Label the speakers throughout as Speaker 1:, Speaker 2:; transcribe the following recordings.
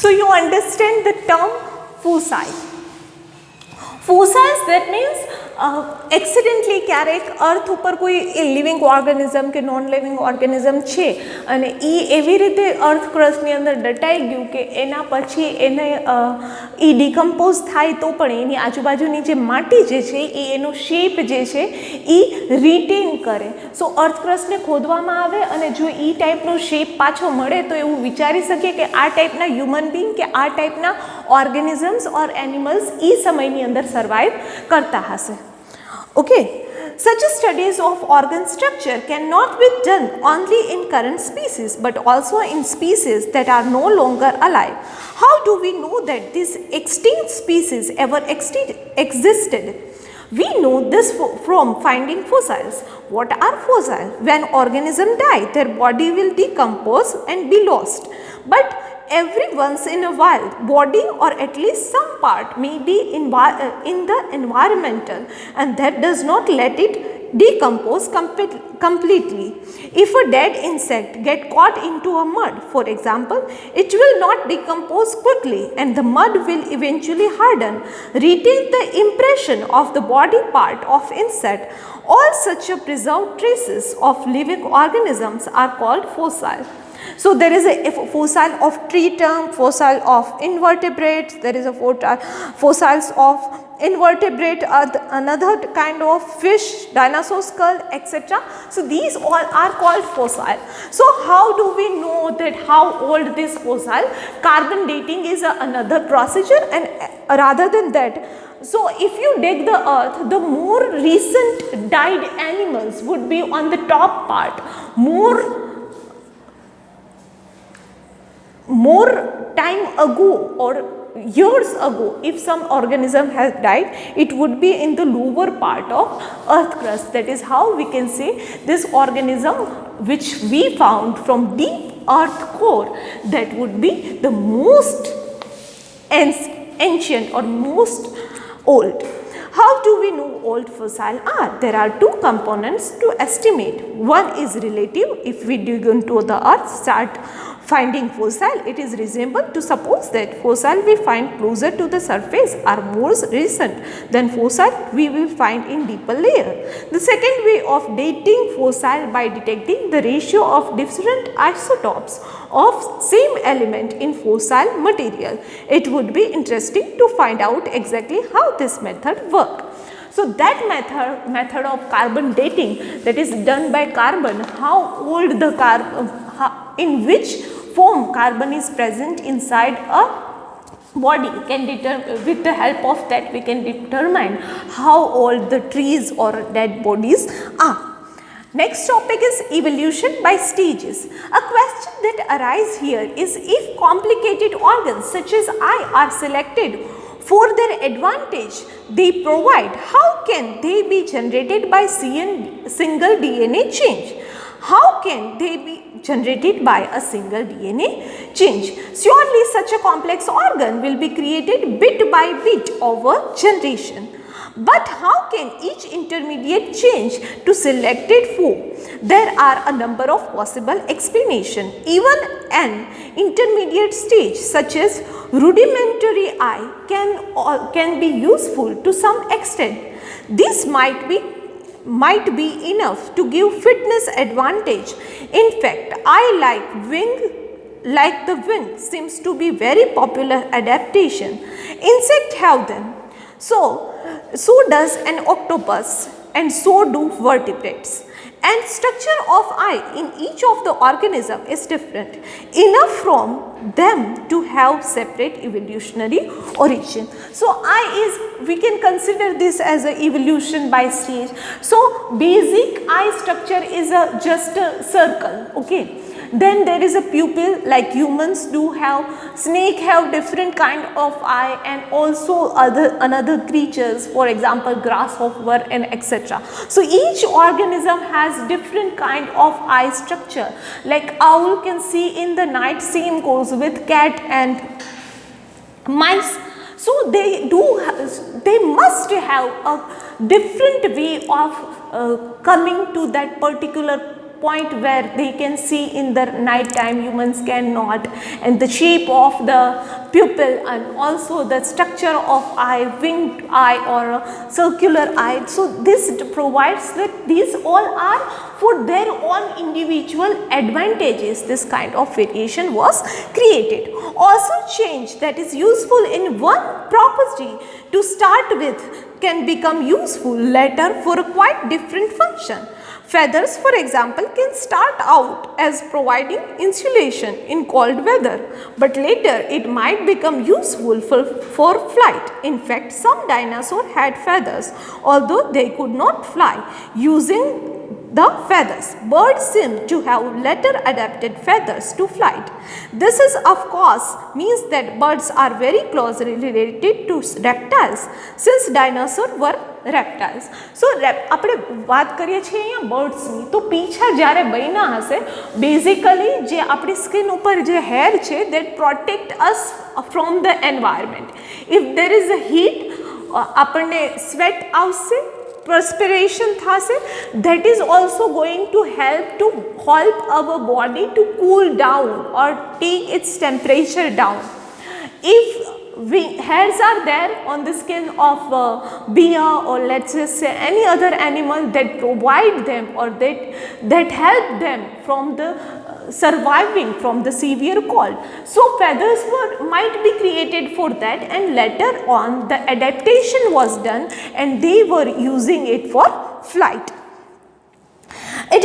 Speaker 1: So you understand the term fossil. Fossils, that means accidentally ક્યારેક અર્થ ઉપર કોઈ living organism કે નોન લિવિંગ ઓર્ગેનિઝમ છે અને એ એવી રીતે અર્થ ક્રસ્ટની અંદર દટાઈ ગયું કે એના પછી એને એ ડિકમ્પોઝ થાય તો પણ એની આજુબાજુની જે માટી જે છે એ એનો શેપ જે છે એ રિટેન કરે. સો અર્થ ક્રસ્ટને ખોદવામાં આવે અને જો એ ટાઈપનો શેપ પાછો મળે તો એવું વિચારી શકીએ કે આ ટાઈપના હ્યુમન બિંગ કે આ ટાઈપના ઓર્ગેનિઝમ્સ ઓર એનિમલ્સ એ સમયની અંદર સર્વાઈવ કરતા હશે. Okay, such studies of organ structure cannot be done only in current species but also in species that are no longer alive. How do we know that these extinct species ever existed? We know this from finding fossils. What are fossils? When organisms die, their body will decompose and be lost. But every once in a while, body or at least some part may be in the environmental, and that does not let it decompose completely. If a dead insect get caught into a mud, for example, it will not decompose quickly and the mud will eventually harden, retain the impression of the body part of insect. All such preserved traces of living organisms are called fossil. So there is a fossil of tree trunk, fossil of invertebrates, there is a fossils of invertebrate, another kind of fish, dinosaur skull, etc. So these all are called fossil. So how do we know that how old this fossil? Carbon dating is another procedure, and rather than that, so if you dig the earth, the more recent died animals would be on the top part. More time ago or years ago, if some organism has died, it would be in the lower part of earth crust. That is how we can say this organism which we found from deep earth core, that would be the most ancient or most old. How do we know old fossil are? There are two components to estimate. One is relative. If we dig into the earth, start finding fossil, it is reasonable to suppose that fossil we find closer to the surface are more recent than fossil we will find in deeper layer. The second way of dating fossil by detecting the ratio of different isotopes of same element in fossil material. It would be interesting to find out exactly how this method works. So that method of carbon dating, that is done by carbon, how old the carbon, in which form carbon is present inside a body, can with the help of that we can determine how old the trees or dead bodies are. Next topic is evolution by stages. A question that arises here is, if complicated organs such as eye are selected for their advantage they provide, how can they be generated by single DNA change? How can they be generated by a single DNA change? Surely such a complex organ will be created bit by bit over generation. But how can each intermediate change to selected form? There are a number of possible explanations. Even an intermediate stage such as rudimentary eye can be useful to some extent. This might be enough to give fitness advantage. In fact, eye like the wing seems to be very popular adaptation. Insects have them. So does an octopus, and so do vertebrates. And structure of eye in each of the organism is different enough from them to have separate evolutionary origin. So eye is, we can consider this as a evolution by stage. So basic eye structure is just a circle, okay. Then there is a pupil, like humans do have, snake have different kind of eye, and also another creatures, for example grasshopper and etc. So each organism has different kind of eye structure. Like owl can see in the night, same goes with cat and mice. So they must have a different way of coming to that particular point where they can see in the night time, humans cannot, and the shape of the pupil and also the structure of eye, winged eye or a circular eye. So this provides that these all are for their own individual advantages. This kind of variation was created. Also change that is useful in one property to start with can become useful later for a quite different function. Feathers, for example, can start out as providing insulation in cold weather, but later it might become useful for flight. In fact, some dinosaurs had feathers, although they could not fly using the feathers. Birds seem to have later adapted feathers to flight. This is of course means that birds are very closely related to reptiles since dinosaurs were reptiles. So આપણે વાત કરીએ છીએ અહીંયા બર્ડ્સની, તો પીછા જ્યારે બન્યા હશે, basically જે આપણી સ્કિન ઉપર જે હેર છે that protect us from the environment. If there is a heat, આપણને sweat આવશે, perspiration thase, that is also going to help our body to cool down or take its temperature down. If hairs are there on the skin of bear or let's just say any other animal that provide them or that help them from the surviving from the severe cold. So feathers might be created for that, and later on the adaptation was done and they were using it for flight. It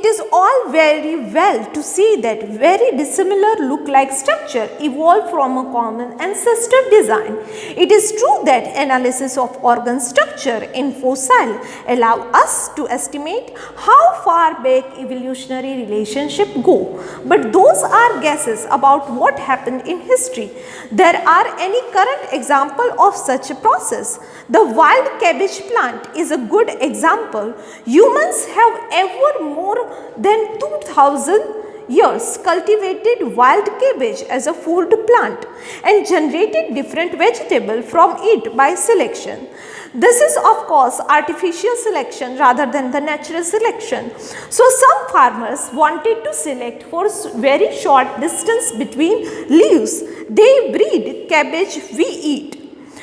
Speaker 1: is all very well to see that very dissimilar look-like structure evolved from a common ancestor design. It is true that analysis of organ structure in fossil allow us to estimate how far back evolutionary relationship go, but those are guesses about what happened in history. There are any current example of such a process. The wild cabbage plant is a good example. Humans have ever more than 2000 years cultivated wild cabbage as a food plant and generated different vegetable from it by selection. This is of course artificial selection rather than the natural selection. So some farmers wanted to select for very short distance between leaves. They breed cabbage we eat.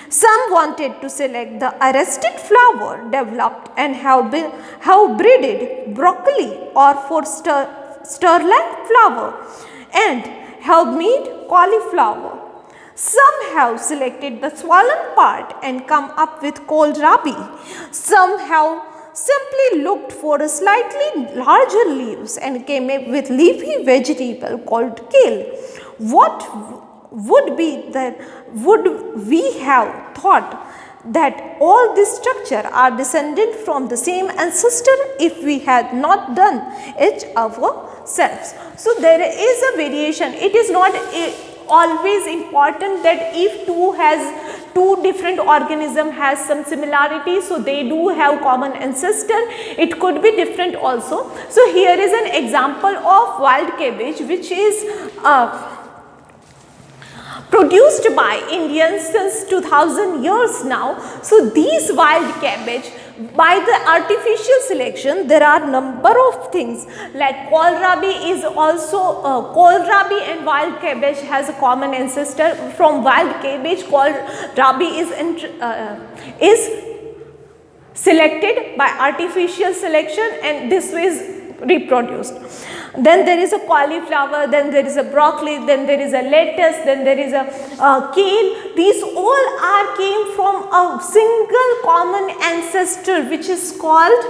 Speaker 1: Some wanted to select the arrested flower developed and have breeded broccoli or for sterling flower and have made cauliflower. Some have selected the swollen part and come up with kohlrabi. Some have simply looked for a slightly larger leaves and came up with leafy vegetable called kale. What would we have thought that all this structure are descended from the same ancestor if we had not done it ourselves? So there is a variation. It is not always important that if two different organism has some similarity, so they do have common ancestor. It could be different also. So here is an example of wild cabbage which is produced by Indians since 2000 years now. So these wild cabbage, by the artificial selection, there are number of things like kohlrabi is also kohlrabi and wild cabbage has a common ancestor. From wild cabbage, kohlrabi is selected by artificial selection and this is reproduced. Then there is a cauliflower, then there is a broccoli, then there is a lettuce, then there is a kale. These all came from a single common ancestor which is called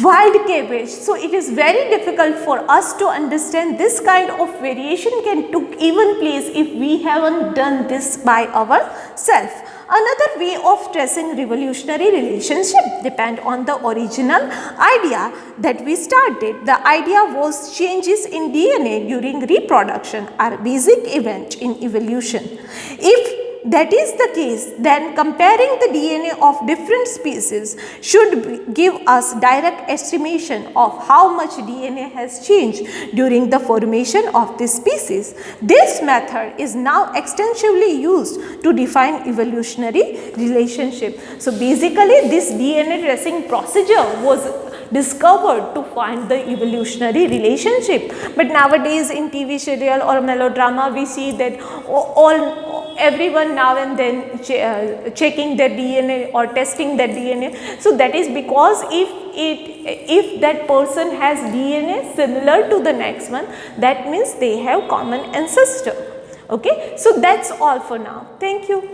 Speaker 1: wild cabbage. So it is very difficult for us to understand this kind of variation can took even place if we haven't done this by ourselves. Another way of tracing revolutionary relationship depend on the original idea that we started. The idea was changes in DNA during reproduction are basic event in evolution. If that is the case, then comparing the DNA of different species should give us direct estimation of how much DNA has changed during the formation of this species. This method is now extensively used to define evolutionary relationship. So basically this DNA tracing procedure was discovered to find the evolutionary relationship. But nowadays in TV serial or melodrama, we see that everyone now and then checking their DNA or testing their DNA. So that is because if that person has DNA similar to the next one, that means they have common ancestor. Okay, so that's all for now. Thank you.